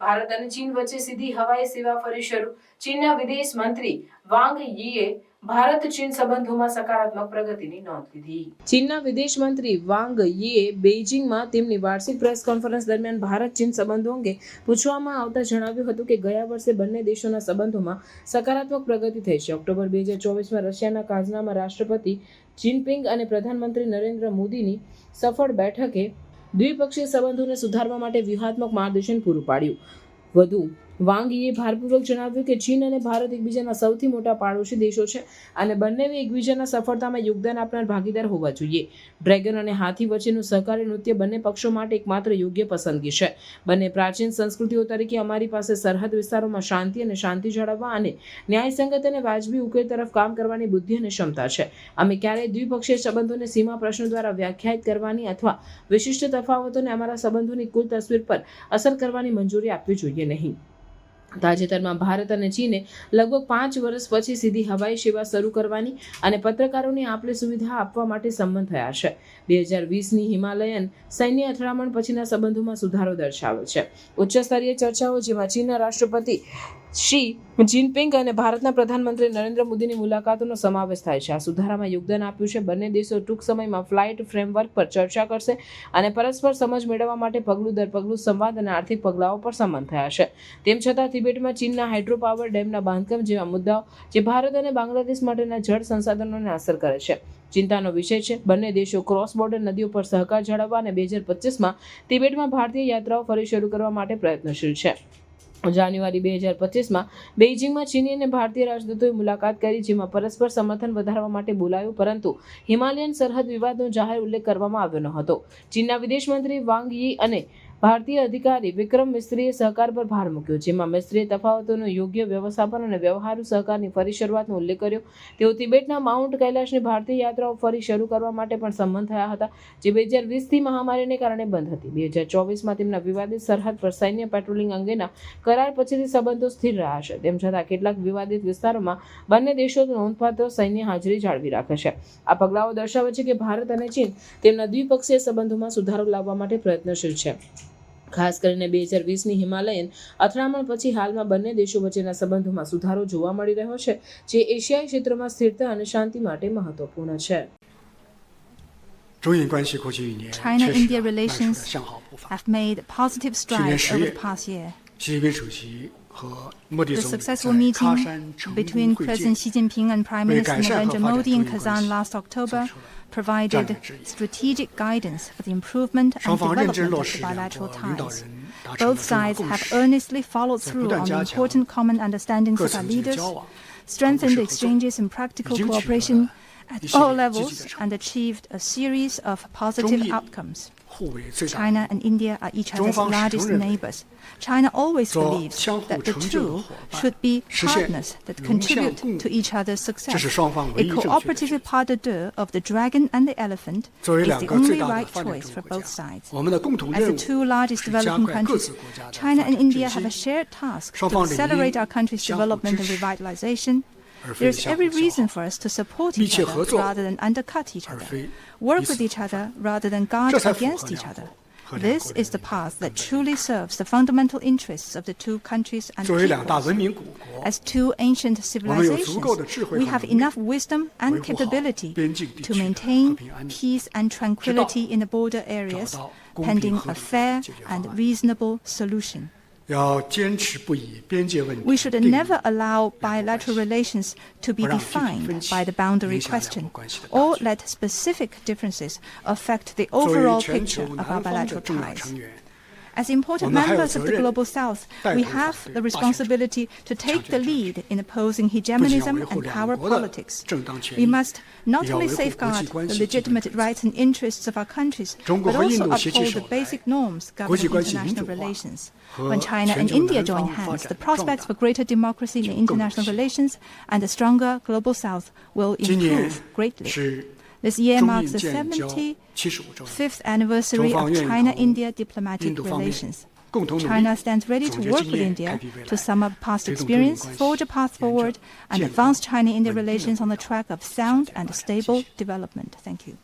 ભારત અને ચીન વચ્ચે સીધી હવાઈ સેવા ફરી શરૂ. ચીનના વિદેશ મંત્રી વાંગ yીએ ભારત ચીન સંબંધોમાં સકારાત્મક પ્રગતિની નોંધ લીધી. ચીનના વિદેશ મંત્રી વાંગ yીએ બેઇજિંગમાં તેમની વાર્ષિક પ્રેસ કોન્ફરન્સ દરમિયાન ભારત ચીન સંબંધો અંગે પૂછવામાં આવતા જણાવ્યું હતું કે ગયા વર્ષે બંને દેશોના સંબંધોમાં સકારાત્મક પ્રગતિ થઈ છે. ઓક્ટોબર 2024માં રશિયાના કાઝાનમાં રાષ્ટ્રપતિ જિનપિંગ અને પ્રધાનમંત્રી નરેન્દ્ર મોદીની સફળ બેઠકે દ્વિપક્ષીય સંબંધોને સુધારવા માટે વ્યૂહાત્મક માર્ગદર્શન પૂરું પાડ્યું. વધુ વાંગ yીએ ભારપૂર્વક જણાવ્યું કે ચીન અને ભારત એકબીજાના સૌથી મોટા પાડોશી દેશો છે અને બંનેને એકબીજાના સફળતામાં યોગદાન આપનાર ભાગીદાર હોવા જોઈએ. ડ્રેગન અને હાથી વચ્ચેનું સહકારી નૃત્ય બંને પક્ષો માટે એકમાત્ર યોગ્ય પસંદગી છે. બંને પ્રાચીન સંસ્કૃતિઓ તરીકે અમારી પાસે સરહદ વિસ્તારોમાં શાંતિ જાળવવા અને ન્યાયસંગત અને વાજબી ઉકેલ તરફ કામ કરવાની બુદ્ધિ અને ક્ષમતા છે. અમે ક્યારેય દ્વિપક્ષીય સંબંધોને સીમા પ્રશ્નો દ્વારા વ્યાખ્યાયિત કરવાની અથવા વિશિષ્ટ તફાવતોને અમારા સંબંધોની કુલ તસવીર પર અસર કરવાની મંજૂરી આપવી જોઈએ નહીં. તાજેતરમાં ભારત અને ચીને લગભગ 5 વર્ષ પછી સીધી હવાઈ સેવા શરૂ કરવાની અને પત્રકારોને આપલે સુવિધા આપવા માટે સંમત થયા છે. 2020ની હિમાલયન સૈન્ય અથડામણ પછીના સંબંધોમાં સુધારો દર્શાવે છે. ઉચ્ચ સ્તરીય ચર્ચાઓ જેમાં ચીનના રાષ્ટ્રપતિ શી જિનપિંગ અને ભારતના પ્રધાનમંત્રી નરેન્દ્ર મોદીની મુલાકાતોનો સમાવેશ થાય છે. આ સુધારામાં યોગદાન આપ્યું છે. બંને દેશો ટૂંક સમયમાં ફ્લાઇટ ફ્રેમવર્ક પર ચર્ચા કરશે અને પરસ્પર સમજ મેળવવા માટે પગલું દર પગલું સંવાદ અને આર્થિક પગલાઓ પર સંમત થયા છે. તેમ છતાં તિબેટમાં ચીનના હાઇડ્રો પાવર ડેમના બાંધકામ જેવા મુદ્દાઓ જે ભારત અને બાંગ્લાદેશ માટેના જળ સંસાધનોને અસર કરે છે ચિંતાનો વિષય છે. બંને દેશો ક્રોસ બોર્ડર નદીઓ પર સહકાર જાળવવા અને 2025માં તિબેટમાં ભારતીય યાત્રાઓ ફરી શરૂ કરવા માટે પ્રયત્નશીલ છે. જાન્યુઆરી 2025માં બેઇજિંગમાં ચીની અને ભારતીય રાજદૂતોએ મુલાકાત કરી જેમાં પરસ્પર સમર્થન વધારવા માટે બોલાયું, પરંતુ હિમાલયન સરહદ વિવાદનો જાહેર ઉલ્લેખ કરવામાં આવ્યો ન હતો. ચીનના વિદેશ મંત્રી વાંગ yii અને ભારતીય અધિકારી વિક્રમ મિસ્ત્રીએ સહકાર પર ભાર મૂક્યો, જેમાં મિસ્ત્રીએ તફાવતોનું યોગ્ય વ્યવસ્થાપન અને વ્યવહારુ સહકારની ફરી શરૂઆતનો ઉલ્લેખ કર્યો. તેઓ તિબેટના માઉન્ટ કૈલાશની ભારતીય યાત્રાઓ ફરી શરૂ કરવા માટે પણ સંમત થયા હતા, જે 2020થી મહામારીને કારણે બંધ હતી. 2024માં તેમના વિવાદિત સરહદ પર સૈન્ય પેટ્રોલિંગ અંગેના કરાર પછીથી સંબંધો સ્થિર રહ્યા છે. તેમ છતાં કેટલાક વિવાદિત વિસ્તારોમાં બંને દેશો નોંધપાત્ર સૈન્ય હાજરી જાળવી રાખે છે. આ પગલાઓ દર્શાવે છે કે ભારત અને ચીન તેમના દ્વિપક્ષીય સંબંધોમાં સુધારો લાવવા માટે પ્રયત્નશીલ છે. ખાસ કરીને 2020ની હિમાલયન અથડામણ પછી હાલમાં બંને દેશો વચ્ચેના સંબંધોમાં સુધારો જોવા મળી રહ્યો છે, જે એશિયાઈ ક્ષેત્રમાં સ્થિરતા અને શાંતિ માટે મહત્વપૂર્ણ છે. China-India relations have made positive strides over the past year. The successful meeting between President Xi Jinping and Prime Minister Narendra Modi in Kazan last October provided strategic guidance for the improvement and development of the bilateral ties. Both sides have earnestly followed through on the important common understandings of our leaders, strengthened exchanges in practical cooperation at all levels, and achieved a series of positive outcomes. China and India are each other's largest neighbors. China always believes that the two should be partners that contribute to each other's success. A cooperative pas de deux of the dragon and the elephant is the only right choice for both sides. As the two largest developing countries, China and India have a shared task to accelerate our country's development and revitalization. There is every reason for us to support each other rather than undercut each other, work with each other rather than guard against each other. This is the path that truly serves the fundamental interests of the two countries and peoples. As two ancient civilizations, we have enough wisdom and capability to maintain peace and tranquility in the border areas, pending a fair and reasonable solution. We should never allow bilateral relations to be defined by the boundary question, or let specific differences affect the overall picture of our bilateral ties. As important members of the Global South, we have the responsibility to take the lead in opposing hegemonism and power politics. We must not only safeguard the legitimate rights and interests of our countries, but also uphold the basic norms governing international relations. When China and India join hands, the prospects for greater democracy in international relations and a stronger Global South will improve greatly. This year marks the 75th anniversary of China-India diplomatic relations. China stands ready to work with India to sum up past experience, forge a path forward, and advance China-India relations on the track of sound and stable development. Thank you.